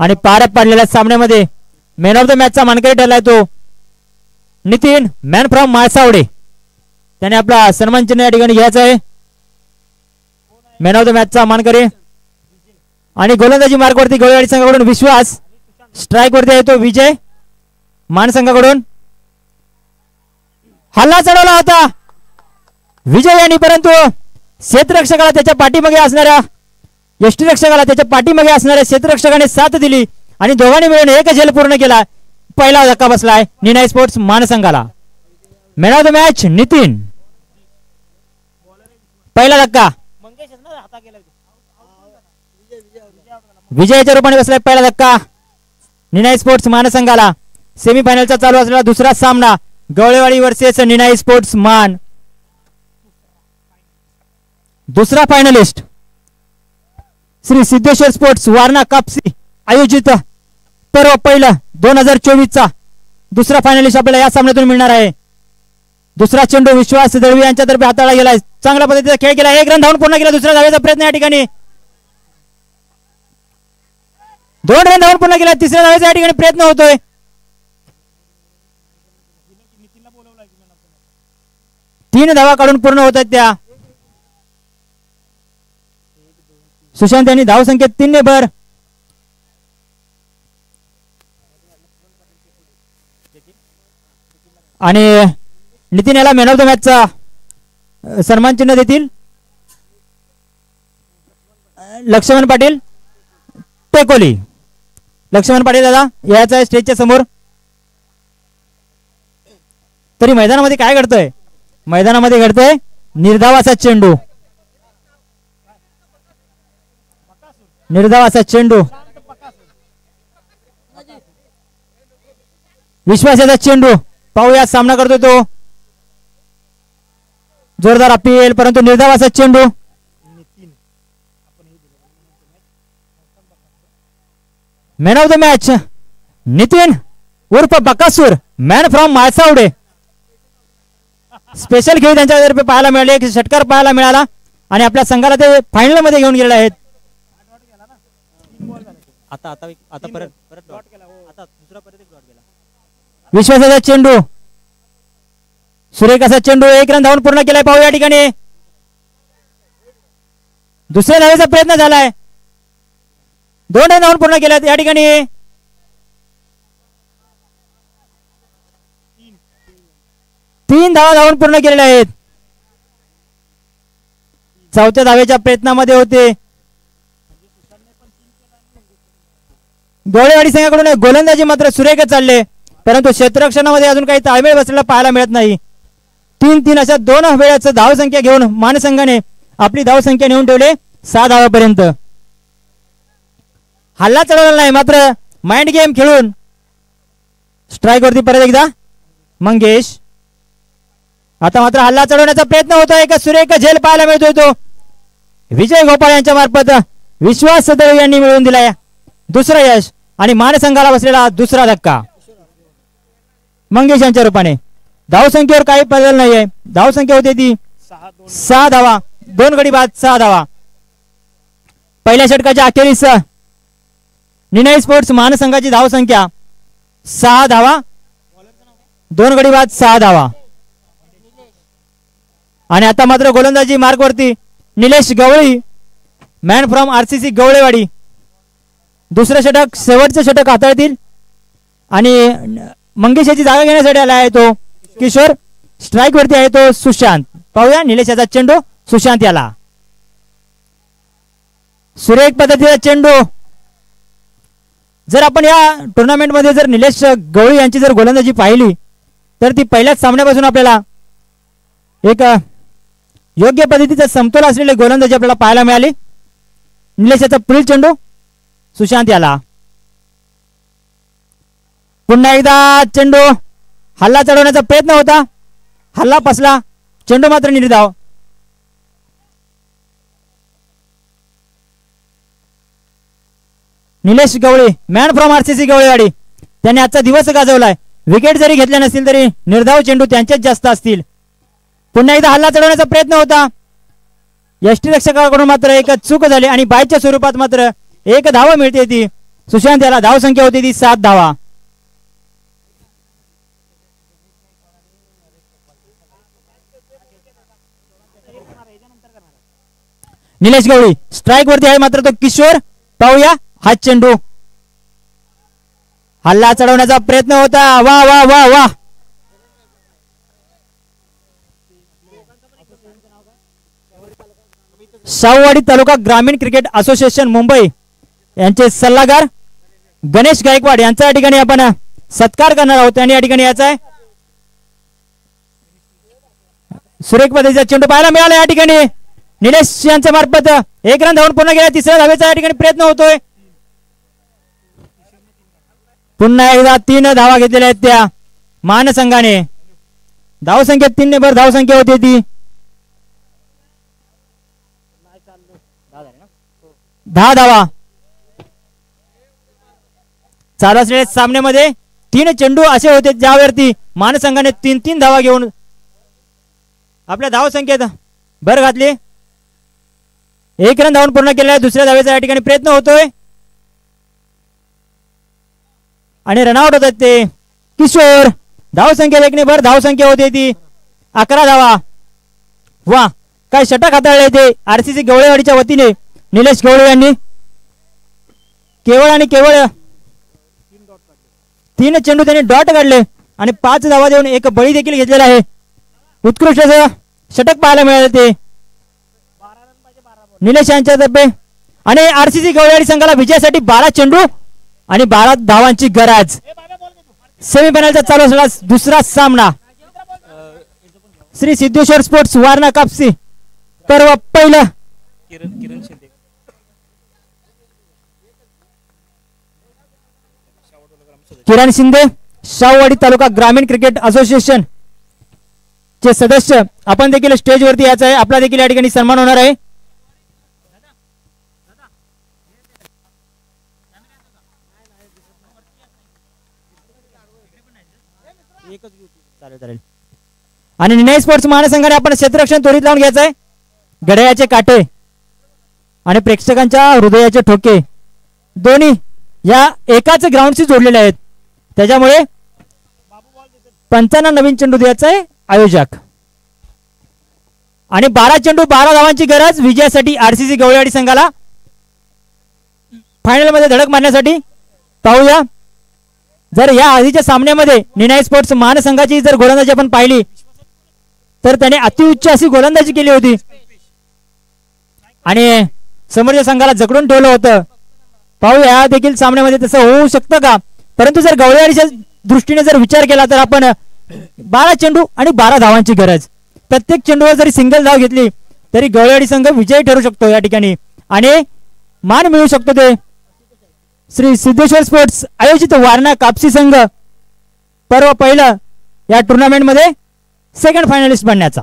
आणि पार पडलेल्या सामन्यामध्ये man of the मॅचचा मानकरी ठरलाय तो नितीन मॅन फ्रॉम माळसावडे. त्याने आपला सन्मान चिन्ह या ठिकाणी घ्यायचा आहे. मॅन ऑफ द मॅचचा मानकरी. आणि गोलंदाजी मार्कवरती गोळेवाडी संघाकडून विश्वास. स्ट्राईक वरती आहे तो विजय मान संघाकडून. हल्ला चढवला होता विजय यांनी, परंतु क्षेत्ररक्षकाला त्याच्या पाठीमागे असणाऱ्या यष्टीरक्षकाला त्याच्या पाठीमागे असणाऱ्या क्षेत्ररक्षकाने साथ दिली आणि दोघांनी मिळून एक झेल पूर्ण केला. पहिला धक्का बसलाय निनाई स्पोर्ट्स मानसंघाला. Man of the match Nitin. पहिला धक्का विजयाच्या रूपाने बसलाय. पहिला धक्का निनाई स्पोर्ट्स मानसंघाला. सेमीफायनलचा चालू असलेला दुसरा सामना गवळेवाडी वर्सेस निनाई स्पोर्ट्स मान. दुसरा फायनलिस्ट श्री सिद्धेश्वर स्पोर्ट्स वारणा कापसी आयोजित पर्व पहिला 2024 चा दुसरा फायनलिस्ट आपल्याला या सामन्यातून मिळणार आहे. दुसरा चेंडू विश्वास दळवी यांच्यातर्फे हाताळला गेलाय. चांगल्या पद्धतीचा खेळ केला. एक रन धावून पूर्ण केला. दुसऱ्या धावेचा प्रयत्न या ठिकाणी. 2 रन धावून पूर्ण केला. तिसऱ्या धावेचा या ठिकाणी प्रयत्न होतोय. तीन धावा काढून पूर्ण होत आहेत त्या. सुशांत यांनी धाव संख्येत 3 ने भर. आणि नितीन याला मॅन ऑफ द मॅचचा सन्मान चिन्ह देतील लक्ष्मण पाटील टेकोली. लक्ष्मण पाटील दादा यायचा आहे स्टेजच्या समोर. तरी मैदानामध्ये काय घडतंय? मैदानामध्ये घडतंय निर्धावाचा चेंडू. निर्धावाचा चेंडू. विश्वासाचा चेंडू. पाहूया सामना करतो तो. जोरदार अपील परंतु निर्धावाचा चेंडू. Man of the match Nitin उर्फ बकासूर मॅन फ्रॉम माळसावडे. स्पेशल खेळ त्यांच्यातर्फे पाहायला मिळाले. एक षटकार पाहायला मिळाला आणि आपल्या संघाला ते फायनल मध्ये घेऊन गेलेले आहेत. विश्वासाचा चेंडू. सुरेख असा चेंडू. 1 रन धावून पूर्ण केलाय. पाहू या ठिकाणी. दुसऱ्या धावेचा प्रयत्न झालाय. 2 रन धावून पूर्ण केल्यात या ठिकाणी. 3 धावा धावून पूर्ण केलेल्या आहेत. चौथ्या धावेच्या प्रयत्नामध्ये होते. गोळेवाडी संघाकडून गोलंदाजी मात्र सुरेख चालले परंतु क्षेत्ररक्षणामध्ये अजून काही ताळमेळ बसलेला पाहायला मिळत नाही. 3-3 अशा 2 वेळाचं धावसंख्या घेऊन मानसंघाने आपली धावसंख्या नेऊन ठेवले 6 धावापर्यंत. हल्ला चढवला नाही मात्र माइंड गेम खेळून स्ट्राईक वरती परत एकदा मंगेश. आता मात्र हल्ला चढवण्याचा प्रयत्न होतोय. एक सुरेख झेल पाहायला मिळतोय तो विजय गोपाळ यांच्या मार्फत विश्वास सदैव यांनी मिळवून दिलाय दुसरं यश आणि मानसंघाला बसलेला दुसरा धक्का मंगेश यांच्या रूपाने. धावसंख्येवर काही बदल नाहीये. धावसंख्या होती ती 6 धावा. 2 गडी बाद 6 धावा. पहिल्या षटकाच्या अखेरीस निनाई स्पोर्ट्स मानसंघाची धावसंख्या 6 धावा. 2 गडी बाद 6 धावा. आणि आता मात्र गोलंदाजी मार्कवरती निलेश गवळी मॅन फ्रॉम आरसीसी गवळेवाडी. दुसरं षटक शेवटचं षटक हाताळतील आणि मंगेशाची जागा घेण्यासाठी आला आहे तो किशोर. स्ट्राईक वरती आहे तो सुशांत. पाहूया निलेशाचा चेंडू सुशांत याला. सुरेख पद्धतीचा चेंडू. जर आपण या टुर्नामेंट मध्ये जर निलेश गवळी यांची जर गोलंदाजी पाहिली तर ती पहिल्याच सामन्यापासून आपल्याला एक योग्य पद्धतीचा समतोल असलेले गोलंदाजी आपल्याला पाहायला मिळाली. निलेशाचा पुढील चेंडू सुशांत याला. पुन्हा एकदा चेंडू. हल्ला चढवण्याचा प्रयत्न होता. हल्ला फसला. चेंडू मात्र निर्धाव. निलेश गवळी मॅन फ्रॉम आरसीसी गवळेवाडी त्यांनी आजचा दिवस गाजवलाय. विकेट जरी घेतल्या नसतील तरी निर्धाव चेंडू त्यांचेच जास्त असतील. पुन्हा एकदा हल्ला चढवण्याचा प्रयत्न होता. यष्टीरक्षकाकडून मात्र एक चूक झाली आणि बायच्या स्वरूपात मात्र 1 धाव मिळते ती सुशांत याला धावसंख्या होती ती 7 धावा. निलेश गवळी स्ट्राईक वरती आहे मात्र तो किशोर. पाहूया हा चेंडू हल्ला चढवण्याचा प्रयत्न होता. वा वा वा वा. शाहूवाडी तालुका ग्रामीण क्रिकेट असोसिएशन मुंबई यांचे सल्लागार गणेश गायकवाड यांचा या ठिकाणी आपण सत्कार करणार आहोत. आणि या ठिकाणी याचा आहे सुरेख पद्धतीचा चेंडू पाहायला मिळाला. या ठिकाणी निलेश यांच्या मार्फत 1 रन धावून पूर्ण गेला. तिसऱ्या धावेचा या ठिकाणी प्रयत्न होतोय. पुन्हा एकदा 3 धावा घेतलेल्या आहेत त्या मान संघाने. धावसंख्येत 3 ने भर धावसंख्या होती ती 10 धावा. चालू असलेल्या सामन्यामध्ये 3 चेंडू असे होते ज्यावरती मान संघाने 3 धावा घेऊन आपल्या धावसंख्येत भर घातली. 1 रन धावून पूर्ण केलेला आहे. दुसऱ्या धावेचा या ठिकाणी प्रयत्न होतोय आणि रनआउट होतात ते किशोर. धावसंख्या 1 ने भर धावसंख्या होती ती 11 धावा. वा काय षटक हाताळले ते आरसीसी गवळेवाडीच्या वतीने निलेश गवळे यांनी. केवळ आणि केवळ 3 चेंडू त्यांनी डॉट काढले आणि 5 धावा देऊन 1 बळी देखील घेतलेला आहे. उत्कृष्ट षटक पाहायला मिळाले ते निलेश यांच्या तर्फे. आणि आरसीसी गवळेवाडी संघाला विजयासाठी 12 चेंडू आणि 12 धावांची गरज. सेमीफायनलचा चालू असलेला दुसरा सामना श्री सिद्धेश्वर स्पोर्ट्स वारणा कापसी पर्व पहिलं. किरण शिंदे शाहूवाडी तालुका ग्रामीण क्रिकेट असोसिएशन चे सदस्य आपण देखील स्टेज वरती यायचं आहे. आपला देखील या ठिकाणी सन्मान होणार आहे. आणि निर्णय स्पोर्ट्स महासंघाने आपण क्षेत्ररक्षण त्वरित लावून घ्यायचं आहे. घड्याळाचे काटे आणि प्रेक्षकांच्या हृदयाचे ठोके दोन्ही या एकाच ग्राउंडशी जोडलेले आहेत. त्याच्यामुळे पंचांना नवीन चेंडू द्यायचा आहे आयोजक. आणि 12 चेंडू 12 धावांची गरज विजयासाठी आरसीसी गवळेवाडी संघाला फायनल मध्ये धडक मारण्यासाठी. पाहूया जर या आधीच्या सामन्यामध्ये निर्णय स्पोर्ट्स महासंघाची जर गोलंदाजी आपण पाहिली तर त्याने अतिउच्च अशी गोलंदाजी केली होती आणि समोरच्या संघाला जकडून ठेवलं होतं. पाहूया देखील सामन्यामध्ये तसं होऊ शकतं का. परंतु जर गवळेवाडीच्या दृष्टीने जर विचार केला तर आपण 12 चेंडू आणि 12 धावांची गरज. प्रत्येक चेंडूवर जरी सिंगल धाव घेतली तरी गवळेवाडी संघ विजयी ठरू शकतो या ठिकाणी आणि मान मिळू शकतो ते श्री सिद्धेश्वर स्पोर्ट्स आयोजित वारणा कापसी संघ पर्व पहिलं या टुर्नामेंट मध्ये सेकंड फायनलिस्ट बनण्याचा.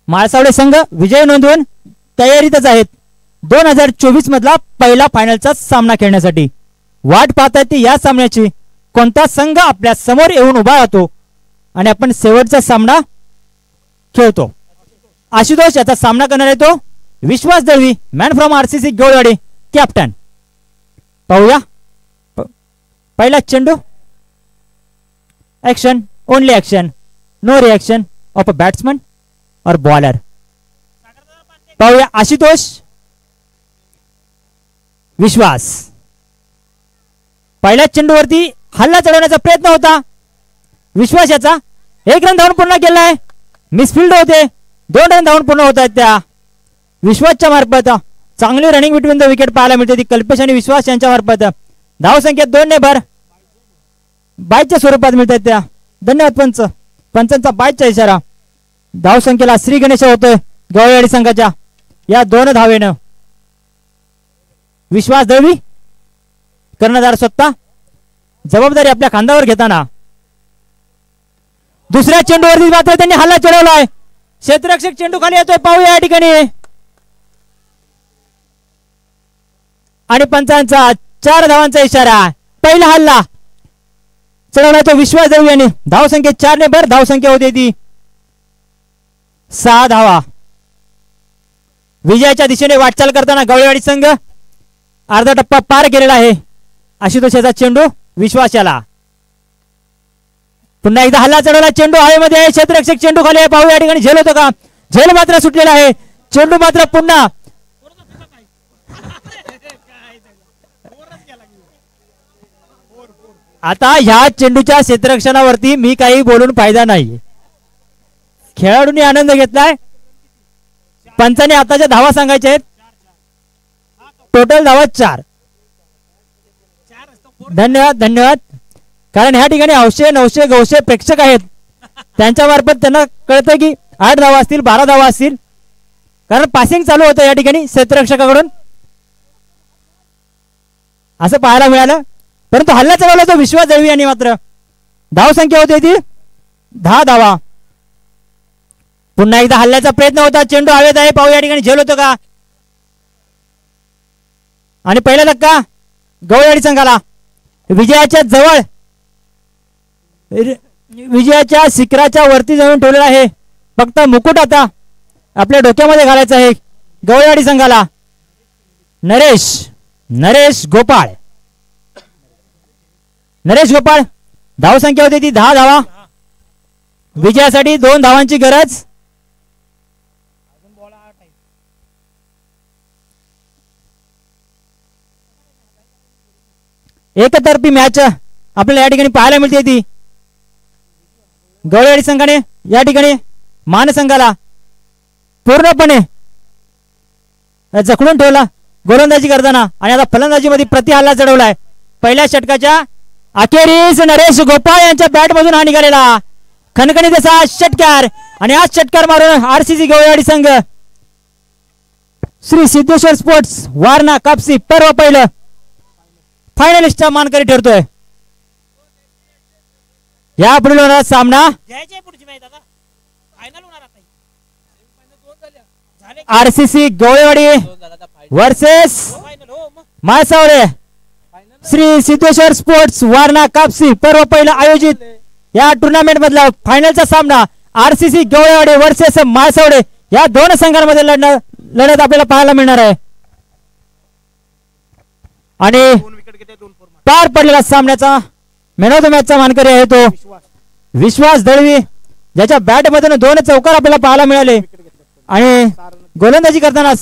माळसावडे संघ विजय नोंदवून तयारीतच आहेत 2024 मधला पहिला फायनलचा सामना खेळण्यासाठी. वाट पाहतायत ती या सामन्याची. कोणता संघ आपल्या समोर येऊन उभा राहतो आणि आपण शेवटचा सामना खेळतो. आशुतोष याचा सामना करणार आहे तो Vishwas Dalvi man from RCC Gawalewadi captain. पाहूया पहिला चेंडू. Action only action no reaction of a batsman और बॉलर. पाहूया आशुतोष विश्वास. पहिल्या चेंडूवरती हल्ला चढवण्याचा प्रयत्न होता विश्वास याचा. 1 रन धावून पूर्ण केला आहे. मिसफिल्ड होते 2 रन धावून पूर्ण होत आहेत त्या विश्वासच्या मार्फत. चांगली रनिंग बिटवीन द विकेट पाहायला मिळते ती कल्पेश आणि विश्वास यांच्या मार्फत. धावसंख्या 2 ने भर बायच्या स्वरूपात मिळत आहेत त्या. धन्यवाद पंचांचा बायचा इशारा. धावसंख्येला श्री गणेश होतोय गवळेवाडी संघाच्या या 2 धावेनं. विश्वास दळवी कर्णधार स्वतः जबाबदारी आपल्या खांद्यावर घेताना. दुसऱ्या चेंडूवरती मात्र त्यांनी हल्ला चढवलाय. क्षेत्ररक्षक चेंडू खाली येतोय. पाहूया या ठिकाणी आणि पंचांचा 4 धावांचा इशारा. पहिला हल्ला चढवलाय तो विश्वास दळवी यांनी. धावसंख्या 4 ने भर धावसंख्या होती ती 6 धावा. विजयाच्या दिशेने वाटचाल करताना गवळेवाडी संघ अर्धा टप्पा पार केलेला आहे. आशुतोषाचा चेंडू विश्वास याला. पुन्हा एकदा हल्ला चढवला. चेंडू हवेमध्ये आहे. क्षेत्ररक्षक चेंडू खाली आहे. पाहू या ठिकाणी झेल होतो का. झेल मात्र सुटलेला आहे. चेंडू मात्र पुन्हा आता ह्या चेंडूच्या क्षेत्ररक्षणावरती मी काही बोलून फायदा नाही. खेळाडूंनी आनंद घेतलाय. पंचाने आताच्या धावा सांगायच्या आहेत. टोटल धावा 4. धन्यवाद धन्यवाद. कारण ह्या ठिकाणी 800 900 900 प्रेक्षक आहेत. त्यांच्या मार्फत त्यांना कळतं की 8 धावा असतील 12 धावा असतील. कारण पासिंग चालू होतं या ठिकाणी क्षेत्ररक्षकाकडून असं पाहायला मिळालं. परंतु हल्ला चढवला तो विश्वास दळवी यांनी. मात्र धाव संख्या होती ती 10 धावा. पुन्हा एकदा हल्ल्याचा प्रयत्न होता. चेंडू हवेत आहे. पाहू या ठिकाणी झेल होतो का. आणि पहिला धक्का गवळवाडी संघाला. विजयाच्या जवळ विजयाच्या शिखराच्या वरती जाऊन ठेवलेला आहे. फक्त मुकुट आता आपल्या डोक्यामध्ये घालायचं आहे गवळवाडी संघाला. नरेश गोपाळ. नरेश गोपाळ. धाव संख्या होती ती 10 धावा. विजयासाठी 2 धावांची गरज. एकतर्फी मॅच आपल्याला या ठिकाणी पाहायला मिळते. ती गवळवाडी संघाने या ठिकाणी मान संघाला पूर्णपणे जखडून ठेवला गोलंदाजी करताना. आणि आता फलंदाजीमध्ये प्रति हल्ला चढवलाय. पहिल्या षटकाच्या अखेरीस नरेश गोपाळ यांच्या बॅट मधून हा निघालेला खणखणीत असा षटकार. आणि आज षटकार मारून आरसीसी गवळवाडी संघ श्री सिद्धेश्वर स्पोर्ट्स वारणा कापसी पर्व पहिलं फायनलिस्टचा मानकरी ठरतोय. या पुढील होणारा सामना RCC Gawalwadi versus Malsawale Shri Siddheshwar sports Warna Kapsi पर्व पहिला आयोजित या टुर्नामेंट मधला फायनलचा सामना आरसीसी गवळवाडी वर्सेस माळसावळे या 2 संघांमध्ये लढत आपल्याला पाहायला मिळणार आहे. आणि पार पडलेला सामन्याचा मॅन ऑफ द मॅचचा मानकरी आहे तो विश्वास दळवी, ज्याच्या बॅट मधून 2 चौकार आपल्याला पाहायला मिळाले. आणि गोलंदाजी करताना